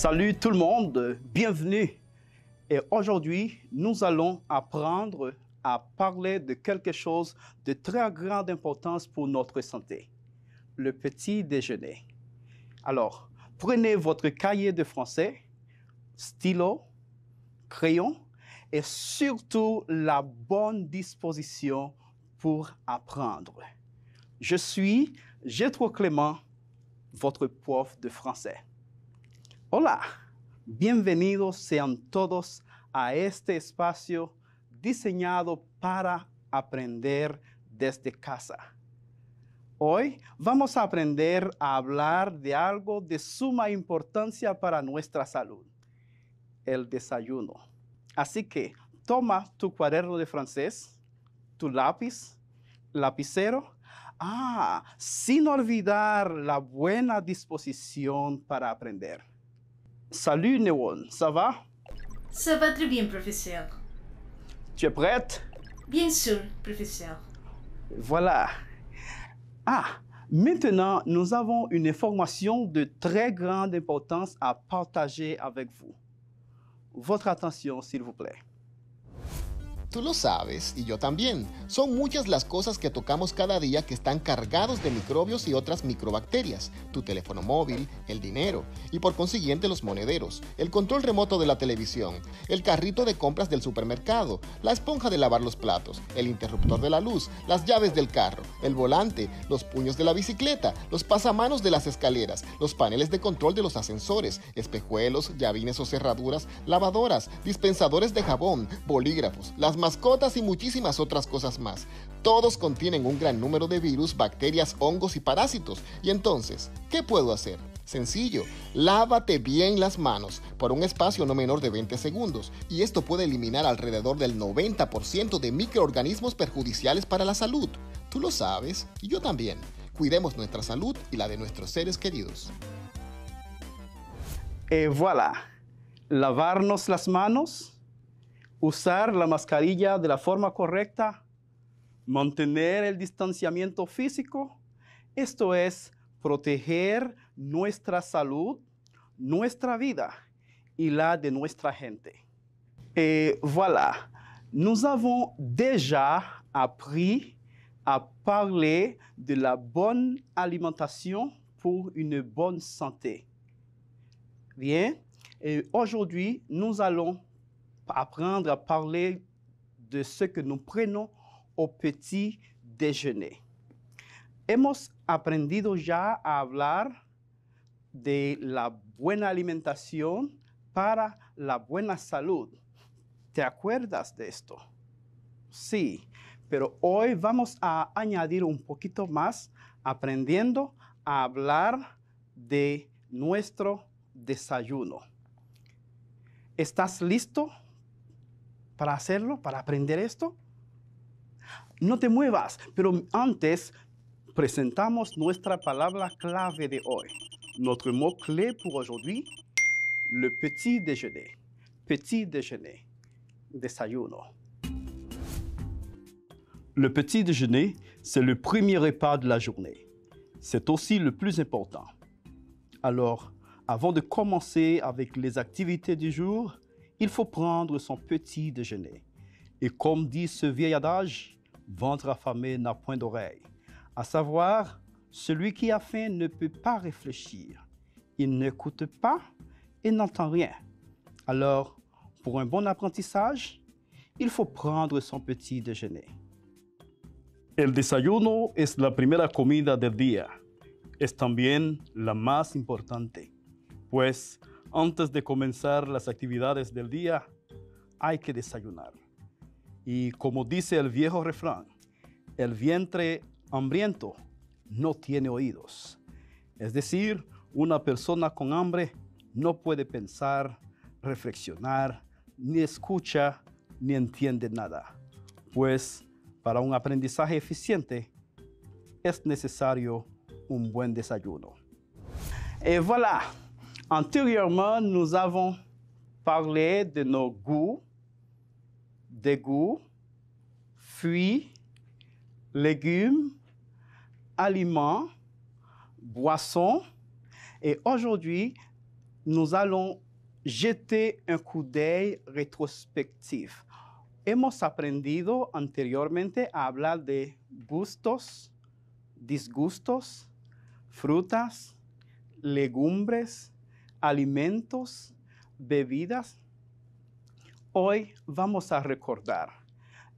Salut tout le monde, bienvenue. Et aujourd'hui, nous allons apprendre à parler de quelque chose de très grande importance pour notre santé, le petit déjeuner. Alors, prenez votre cahier de français, stylo, crayon et surtout la bonne disposition pour apprendre. Je suis Gétro Clément, votre prof de français. Hola, bienvenidos sean todos a este espacio diseñado para aprender desde casa. Hoy vamos a aprender a hablar de algo de suma importancia para nuestra salud, el desayuno. Así que toma tu cuaderno de francés, tu lápiz, lapicero, sin olvidar la buena disposición para aprender. Salut Néon, ça va? Ça va très bien, professeur. Tu es prête? Bien sûr, professeur. Voilà. Maintenant, nous avons une information de très grande importance à partager avec vous. Votre attention, s'il vous plaît. Tú lo sabes, y yo también. Son muchas las cosas que tocamos cada día que están cargados de microbios y otras microbacterias. Tu teléfono móvil, el dinero, y por consiguiente los monederos, el control remoto de la televisión, el carrito de compras del supermercado, la esponja de lavar los platos, el interruptor de la luz, las llaves del carro, el volante, los puños de la bicicleta, los pasamanos de las escaleras, los paneles de control de los ascensores, espejuelos, llavines o cerraduras, lavadoras, dispensadores de jabón, bolígrafos, las mascotas y muchísimas otras cosas más. Todos contienen un gran número de virus, bacterias, hongos y parásitos. Y entonces, ¿qué puedo hacer? Sencillo, lávate bien las manos por un espacio no menor de 20 segundos y esto puede eliminar alrededor del 90% de microorganismos perjudiciales para la salud. Tú lo sabes y yo también. Cuidemos nuestra salud y la de nuestros seres queridos. Et voilà, lavarnos las manos, usar la mascarilla de la forma correcta, mantener el distanciamiento físico, esto es proteger nuestra salud, nuestra vida y la de nuestra gente. Et voilà, nous avons déjà appris à parler de la bonne alimentation pour une bonne santé. Bien, et aujourd'hui, nous allons apprendre a parler de ce que nous prenons au petit déjeuner. Hemos aprendido ya a hablar de la buena alimentación para la buena salud. ¿Te acuerdas de esto? Sí, pero hoy vamos a añadir un poquito más aprendiendo a hablar de nuestro desayuno. ¿Estás listo para hacerlo, para aprender esto? No te muevas, pero antes presentamos nuestra palabra clave de hoy. Notre mot clé pour aujourd'hui, le petit déjeuner. Petit déjeuner, desayuno. Le petit déjeuner, c'est le premier repas de la journée. C'est aussi le plus important. Alors, avant de commencer avec les activités du jour, il faut prendre son petit déjeuner. Et comme dit ce vieil adage, ventre affamé n'a point d'oreille. À savoir, celui qui a faim ne peut pas réfléchir. Il n'écoute pas et n'entend rien. Alors, pour un bon apprentissage, il faut prendre son petit déjeuner. El desayuno es la primera comida del día. Es también la más importante, pues antes de comenzar las actividades del día, hay que desayunar. Y como dice el viejo refrán, el vientre hambriento no tiene oídos. Es decir, una persona con hambre no puede pensar, reflexionar, ni escucha, ni entiende nada. Pues para un aprendizaje eficiente es necesario un buen desayuno. Et voilà. Antérieurement, nous avons parlé de nos goûts, dégoûts, fruits, légumes, aliments, boissons. Et aujourd'hui, nous allons jeter un coup d'œil rétrospectif. Hemos aprendido anteriormente a hablar de gustos, disgustos, frutas, legumbres, alimentos, bebidas. Hoy vamos a recordar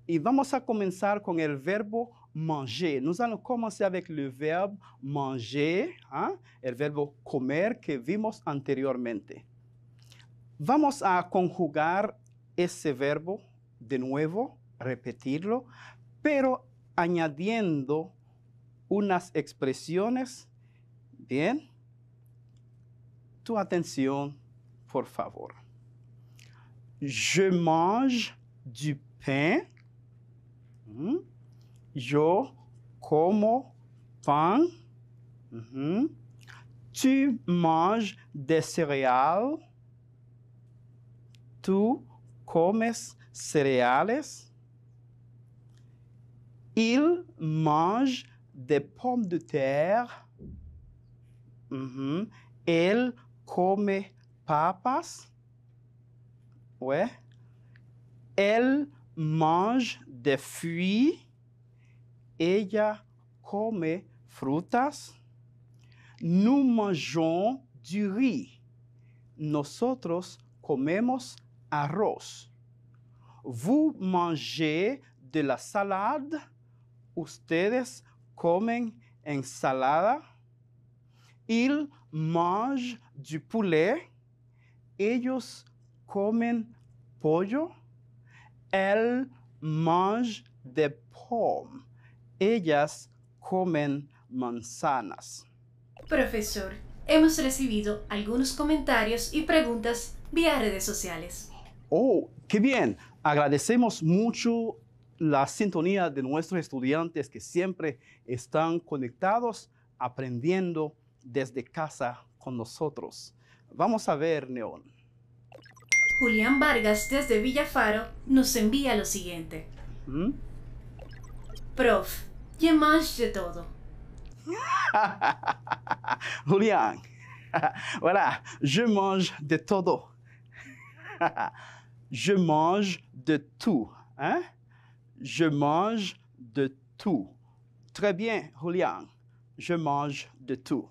y vamos a comenzar con el verbo manger. Nous allons commencer avec le verbe manger, ¿eh? El verbo comer que vimos anteriormente. Vamos a conjugar ese verbo de nuevo, repetirlo, pero añadiendo unas expresiones. Bien, tu atención, por favor. Je mange du pain. Yo como pan. Tu manges des céréales. Tu comes cereales. Il mange des pommes de terre. Él come papas. Ouais. Elle mange des fruits. Ella come frutas. Nous mangeons du riz. Nosotros comemos arroz. Vous mangez de la salade. Ustedes comen ensalada. Ils mangent du poulet. Ellos comen pollo. Elles mangent des pommes. Ellas comen manzanas. Profesor, hemos recibido algunos comentarios y preguntas vía redes sociales. Oh, qué bien. Agradecemos mucho la sintonía de nuestros estudiantes que siempre están conectados, aprendiendo desde casa con nosotros. Vamos a ver, Neón. Julián Vargas desde Villafaro nos envía lo siguiente. Prof, je mange de todo. Julián, voilà, je mange de todo. Je mange de tout. Hein? Je mange de tout. Très bien, Julián. Je mange de tout.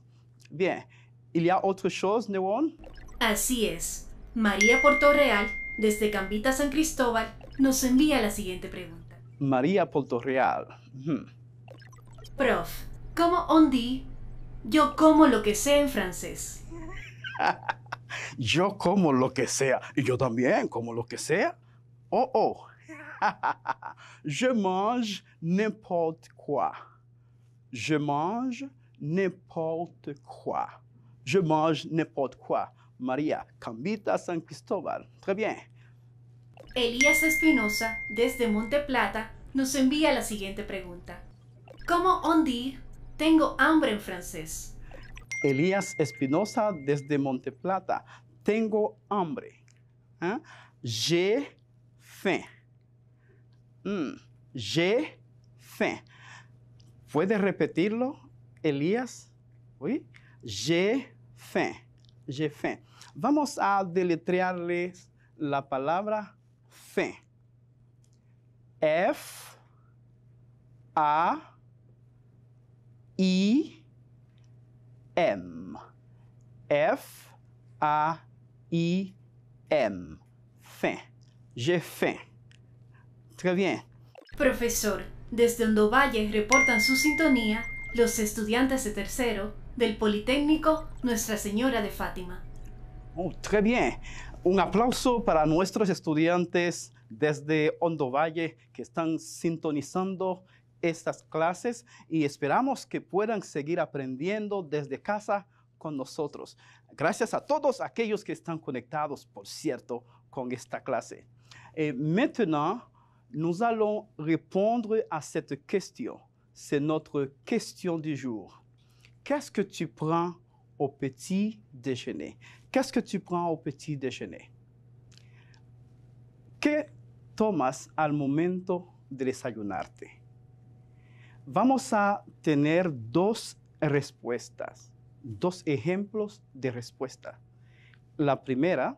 Bien. ¿Il y a autre chose, Neón? Así es. María Portorreal, desde Gambita San Cristóbal, nos envía la siguiente pregunta. María Portorreal. Prof, ¿cómo on dit yo como lo que sea en francés? Yo como lo que sea. Y yo también como lo que sea. Oh. Je mange n'importe quoi. Je mange n'importe quoi. Je mange n'importe quoi. María, Gambita San Cristóbal. Très bien. Elías Espinosa, desde Monte Plata, nos envía la siguiente pregunta. ¿Cómo on dit tengo hambre en francés? Elías Espinosa, desde Monte Plata. Tengo hambre. ¿Eh? J'ai faim. J'ai faim. ¿Puedes repetirlo, Elías? ¿Oui? J'ai faim. J'ai faim. Vamos a deletrearles la palabra faim. F-A-I-M. F-A-I-M. Faim. J'ai faim. Très bien. Profesor, desde Hondo Valle reportan su sintonía los estudiantes de tercero del Politécnico Nuestra Señora de Fátima. Oh, très bien. Un aplauso para nuestros estudiantes desde Hondo Valle que están sintonizando estas clases y esperamos que puedan seguir aprendiendo desde casa con nosotros. Gracias a todos aquellos que están conectados, por cierto, con esta clase. Maintenant, nous allons répondre à cette question. C'est notre question du jour. Qu'est-ce que tu prends au petit déjeuner? Qu'est-ce que tu prends au petit déjeuner? ¿Qué tomas al momento de desayunarte? Vamos a tener dos respuestas, dos ejemplos de respuesta. La primera,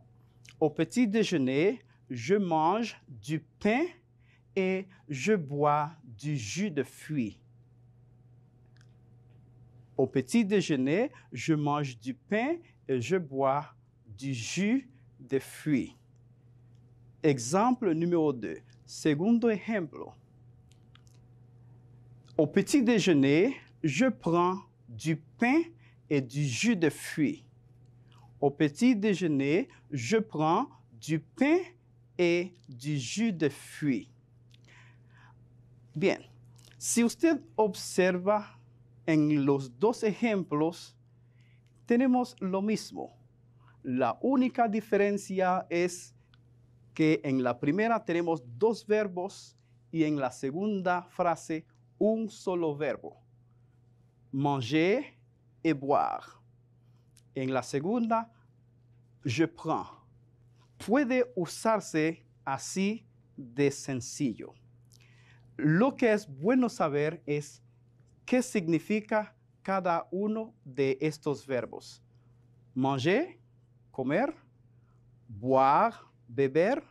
au petit déjeuner, je mange du pain et je bois du jus de fruits. Au petit déjeuner, je mange du pain et je bois du jus de fruits. Exemple numéro 2. Segundo ejemplo. Au petit déjeuner, je prends du pain et du jus de fruits. Au petit déjeuner, je prends du pain et du jus de fruits. Bien, si usted observa en los dos ejemplos, tenemos lo mismo. La única diferencia es que en la primera tenemos dos verbos y en la segunda frase un solo verbo. Manger et boire. En la segunda, je prends. Puede usarse así de sencillo. Lo que es bueno saber es qué significa cada uno de estos verbos. Manger, comer, boire, beber,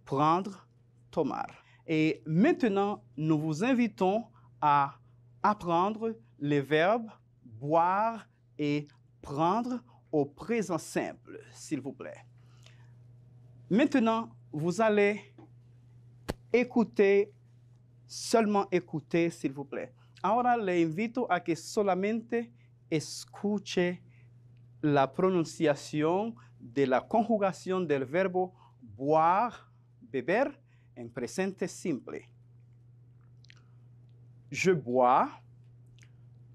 prendre, tomar. Et maintenant, nous vous invitons à apprendre les verbes boire et prendre au présent simple, s'il vous plaît. Maintenant, vous allez écouter, seulement écouter, s'il vous plaît. Ahora le invito a que solamente escuche la pronunciación de la conjugación del verbo boire, beber, en presente simple. Je bois,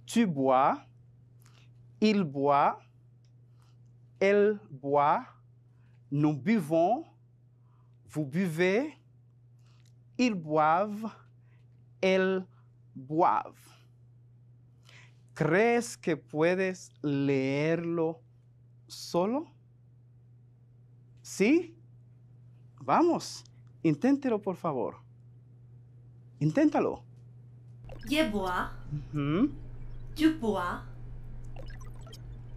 tu bois, il boit, elle boit, nous buvons, vous buvez, ils boivent, elles boivent. ¿Crees que puedes leerlo solo? ¿Sí? Vamos, inténtelo por favor. Inténtalo. Je bois, tu bois,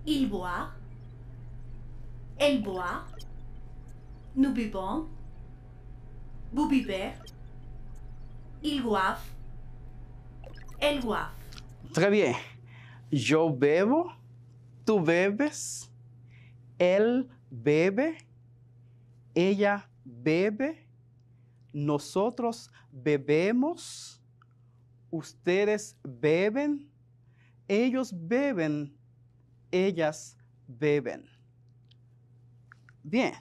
il boit, elle boit, nous buvons, vous buvez, ils boivent, elles boivent. Très bien. Yo bebo, tú bebes, él bebe, ella bebe, nosotros bebemos, ustedes beben, ellos beben, ellas beben. Bien.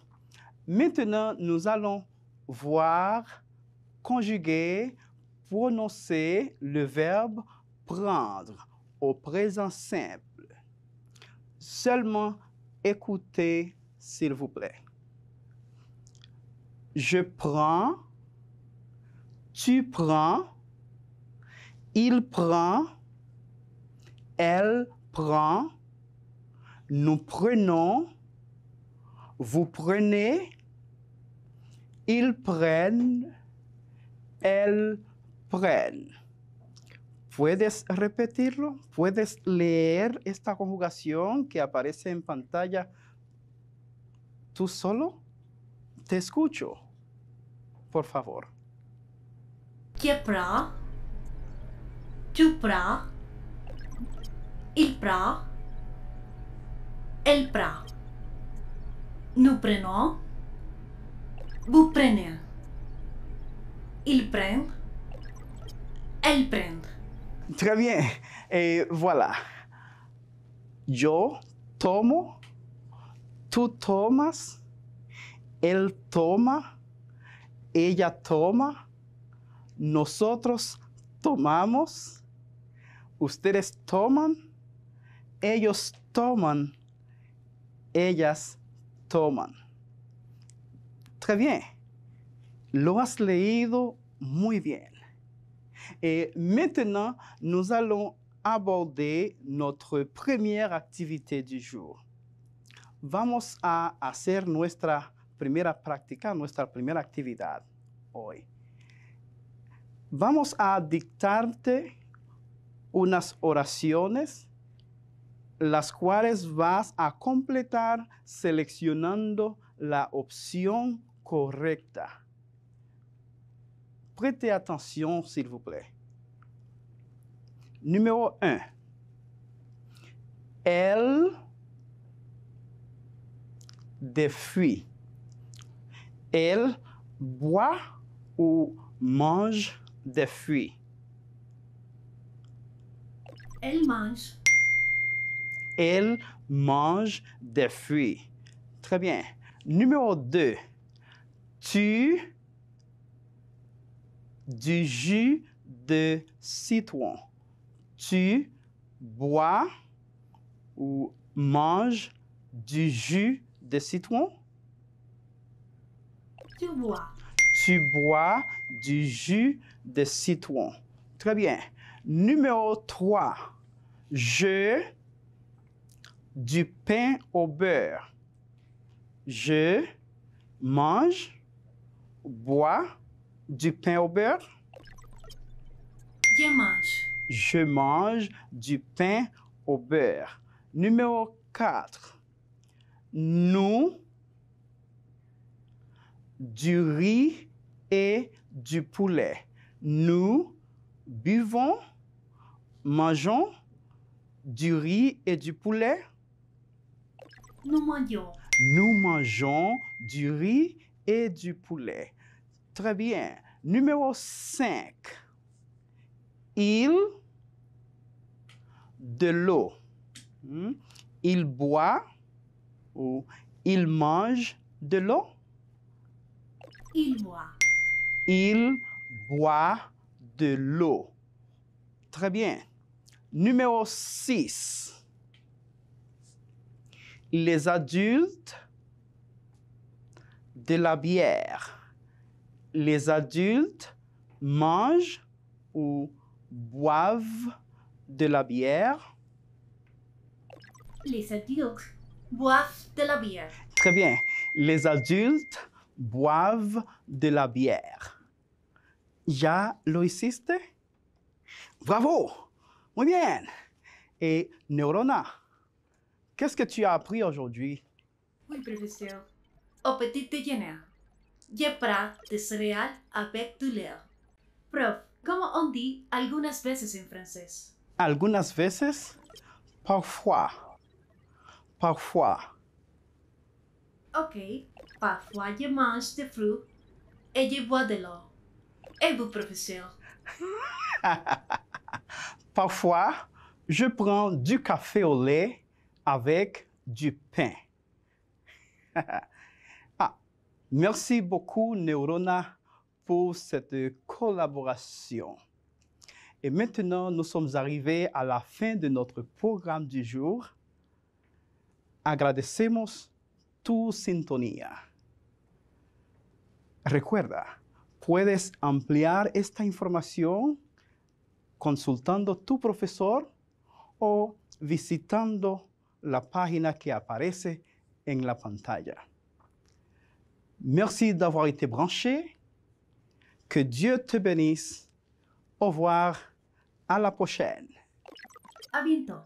Maintenant, nous allons voir, conjuguer, prononcer le verbe prendre au présent simple. Seulement écoutez, s'il vous plaît. Je prends, tu prends, il prend, elle prend, nous prenons, vous prenez, ils prennent, elles prennent. ¿Puedes repetirlo? ¿Puedes leer esta conjugación que aparece en pantalla tú solo? Te escucho, por favor. Je prends, tu prends, il prend, elle prend, nous prenons, vous prenez, ils prennent, elles prennent. Très bien. Et voilà. Yo tomo, tú tomas, él toma, ella toma, nosotros tomamos, ustedes toman, ellos toman, ellas toman. Très bien. Lo has leído muy bien. Et maintenant, nous allons aborder notre première activité du jour. Vamos a hacer nuestra primera práctica, nuestra primera actividad hoy. Vamos a dictarte unas oraciones las cuales vas a completar seleccionando la opción correcta. Prêtez attention, s'il vous plaît. Numéro 1. Elle des fruits. Elle boit ou mange des fruits. Elle mange. Elle mange des fruits. Très bien. Numéro 2. Tu du jus de citron. Tu bois ou manges du jus de citron? Tu bois. Tu bois du jus de citron. Très bien. Numéro 3. Je du pain au beurre. Je mange, bois du pain au beurre. Je mange. Je mange du pain au beurre. Numéro 4. Nous, du riz et du poulet. Nous buvons, mangeons du riz et du poulet. Nous mangeons. Nous mangeons du riz et du poulet. Très bien. Numéro 5. Il de l'eau. Il boit ou il mange de l'eau. Il boit. Il boit de l'eau. Très bien. Numéro 6. Les adultes de la bière. Les adultes mangent ou boivent de la bière. Les adultes boivent de la bière. Très bien. Les adultes boivent de la bière. ¿Ya lo hiciste? Bravo. Muy bien. Et Neurona, qu'est-ce que tu as appris aujourd'hui? Oui, professeur. Au petit déjeuner, je prends des céréales avec du lait. Prof, comment on dit algunas veces en francés? Algunas veces, parfois. Parfois. Ok, parfois je mange des fruits et je bois de l'eau. Et vous, professeur? Parfois, je prends du café au lait avec du pain. Merci beaucoup, Neurona, pour cette collaboration. Et maintenant, nous sommes arrivés à la fin de notre programme du jour. Agradecemos tu sintonía. Recuerda, puedes ampliar esta información consultando tu profesor o visitando la página que aparece en la pantalla. Merci d'avoir été branché. Que Dieu te bénisse. Au revoir. À la prochaine. À bientôt.